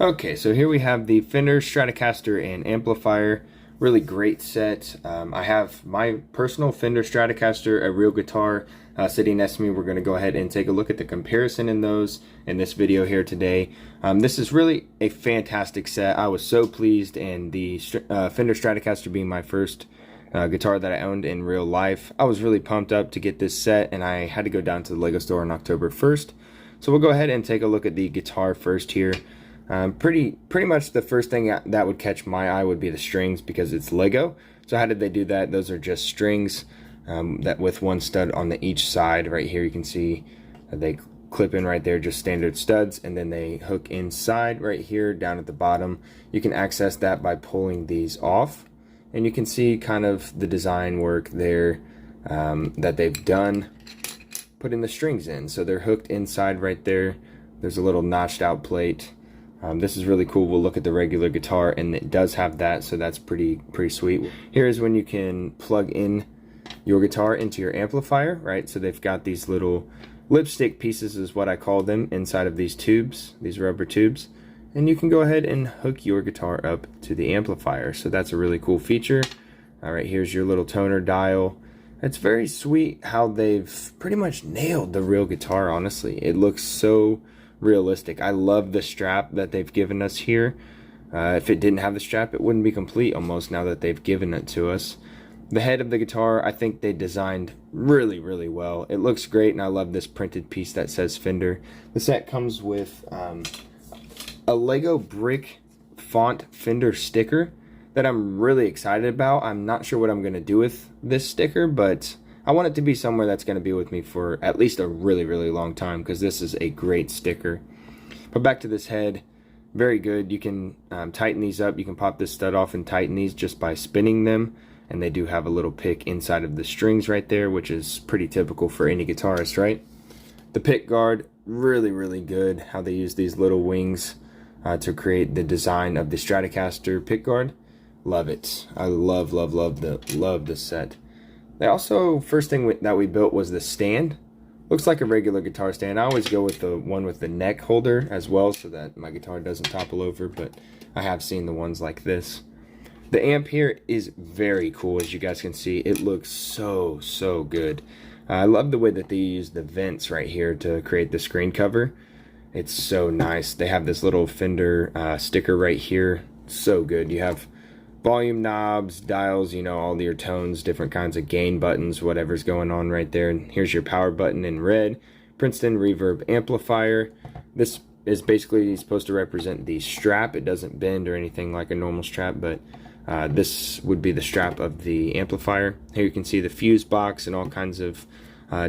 Okay, so here we have the Fender Stratocaster and amplifier. Really great set. I have my personal Fender Stratocaster, a real guitar, sitting next to me. We're going to go ahead and take a look at the comparison in those in this video here today. This is really a fantastic set. I was so pleased, and the Fender Stratocaster being my first guitar that I owned in real life, I was really pumped up to get this set, and I had to go down to the LEGO store on October 1st. So we'll go ahead and take a look at the guitar first here. Pretty much the first thing that would catch my eye would be the strings, because it's Lego. So how did they do that? Those are just strings that with one stud on each side. Right here you can see they clip in right there, just standard studs, and then they hook inside right here down at the bottom. You can access that by pulling these off, and you can see kind of the design work there that they've done putting the strings in. So they're hooked inside right there. There's a little notched out plate. This is really cool. We'll look at the regular guitar, and it does have that, so that's pretty sweet. Here's when you can plug in your guitar into your amplifier, right? So they've got these little lipstick pieces, is what I call them, inside of these tubes, these rubber tubes, and you can go ahead and hook your guitar up to the amplifier. So that's a really cool feature. All right, here's your little toner dial. It's very sweet how they've pretty much nailed the real guitar, honestly. It looks so realistic. I love the strap that they've given us here. If it didn't have the strap, it wouldn't be complete almost, now that they've given it to us. The head of the guitar, I think they designed really well. It looks great, and I love this printed piece that says Fender. The set comes with a Lego brick font Fender sticker that I'm really excited about. I'm not sure what I'm going to do with this sticker, but I want it to be somewhere that's going to be with me for at least a really long time, because this is a great sticker. But back to this head, very good. You can tighten these up. You can pop this stud off and tighten these just by spinning them, and they do have a little pick inside of the strings right there, which is pretty typical for any guitarist, right? The pick guard, really good. How they use these little wings to create the design of the Stratocaster pick guard. Love it. I love the set. They also, first thing that we built was the stand. Looks like a regular guitar stand. I always go with the one with the neck holder as well, so that my guitar doesn't topple over, but I have seen the ones like this. The amp here is very cool, as you guys can see. It looks so good. I love the way that they use the vents right here to create the screen cover. It's so nice. They have this little Fender sticker right here. So good. You have volume knobs, dials, you know, all your tones, different kinds of gain buttons, whatever's going on right there. And here's your power button in red. Princeton reverb amplifier. This is basically supposed to represent the strap. It doesn't bend or anything like a normal strap, but this would be the strap of the amplifier. Here you can see the fuse box and all kinds of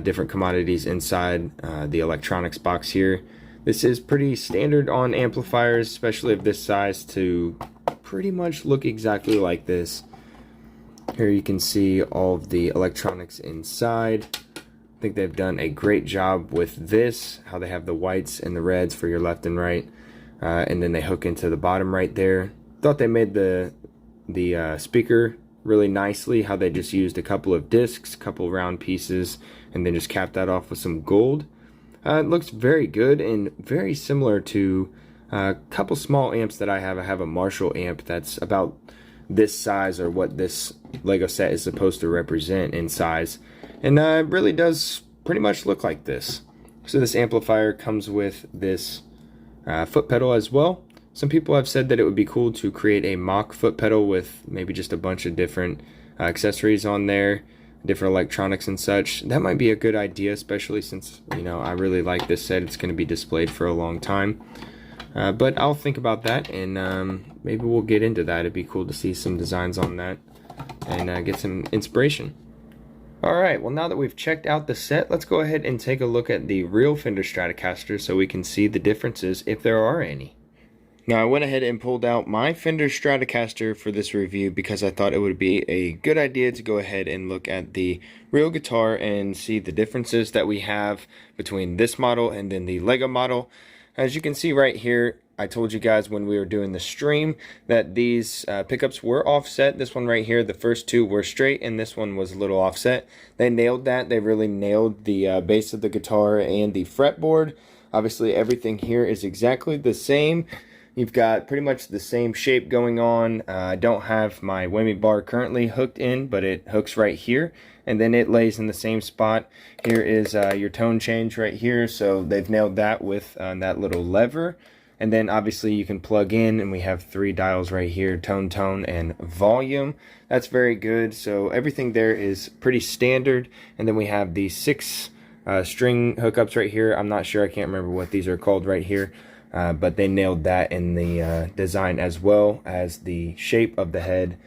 different commodities inside the electronics box here. This is pretty standard on amplifiers, especially of this size, to pretty much look exactly like this. Here you can see all of the electronics inside. I think they've done a great job with this, how they have the whites and the reds for your left and right, and then they hook into the bottom right there. Thought they made the speaker really nicely, how they just used a couple of discs, couple round pieces, and then just capped that off with some gold. It looks very good and very similar to a couple small amps that I have. I have a Marshall amp that's about this size, or what this Lego set is supposed to represent in size, and it really does pretty much look like this. So this amplifier comes with this foot pedal as well. Some people have said that it would be cool to create a mock foot pedal with maybe just a bunch of different accessories on there, different electronics and such. That might be a good idea, especially since, you know, I really like this set. It's going to be displayed for a long time. But I'll think about that, and maybe we'll get into that. It'd be cool to see some designs on that and get some inspiration. Alright, well, now that we've checked out the set, let's go ahead and take a look at the real Fender Stratocaster so we can see the differences, if there are any. Now, I went ahead and pulled out my Fender Stratocaster for this review because I thought it would be a good idea to go ahead and look at the real guitar and see the differences that we have between this model and then the Lego model. As you can see right here, I told you guys when we were doing the stream that these pickups were offset. This one right here, the first two were straight, and this one was a little offset. They nailed that. They really nailed the base of the guitar and the fretboard. Obviously, everything here is exactly the same. You've got pretty much the same shape going on. I don't have my whammy bar currently hooked in, but it hooks right here, and then it lays in the same spot. Here is your tone change right here, so they've nailed that with that little lever. And then obviously you can plug in, and we have 3 dials right here: tone, tone, and volume. That's very good. So everything there is pretty standard. And then we have the 6 string hookups right here. I'm not sure, I can't remember what these are called right here. But they nailed that in the design, as well as the shape of the head.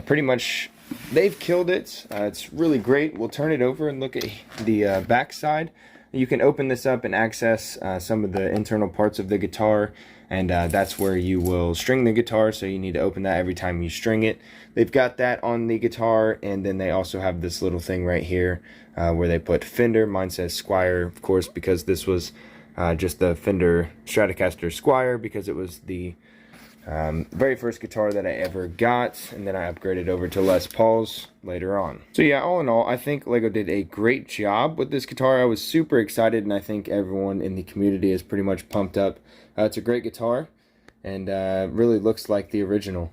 Pretty much, they've killed it. It's really great. We'll turn it over and look at the back side. You can open this up and access some of the internal parts of the guitar, and that's where you will string the guitar, so you need to open that every time you string it. They've got that on the guitar, and then they also have this little thing right here where they put Fender. Mine says Squier, of course, because this was just the Fender Stratocaster Squier, because it was the very first guitar that I ever got, and then I upgraded over to Les Pauls later on. So yeah, all in all, I think LEGO did a great job with this guitar. I was super excited, and I think everyone in the community is pretty much pumped up. It's a great guitar, and really looks like the original.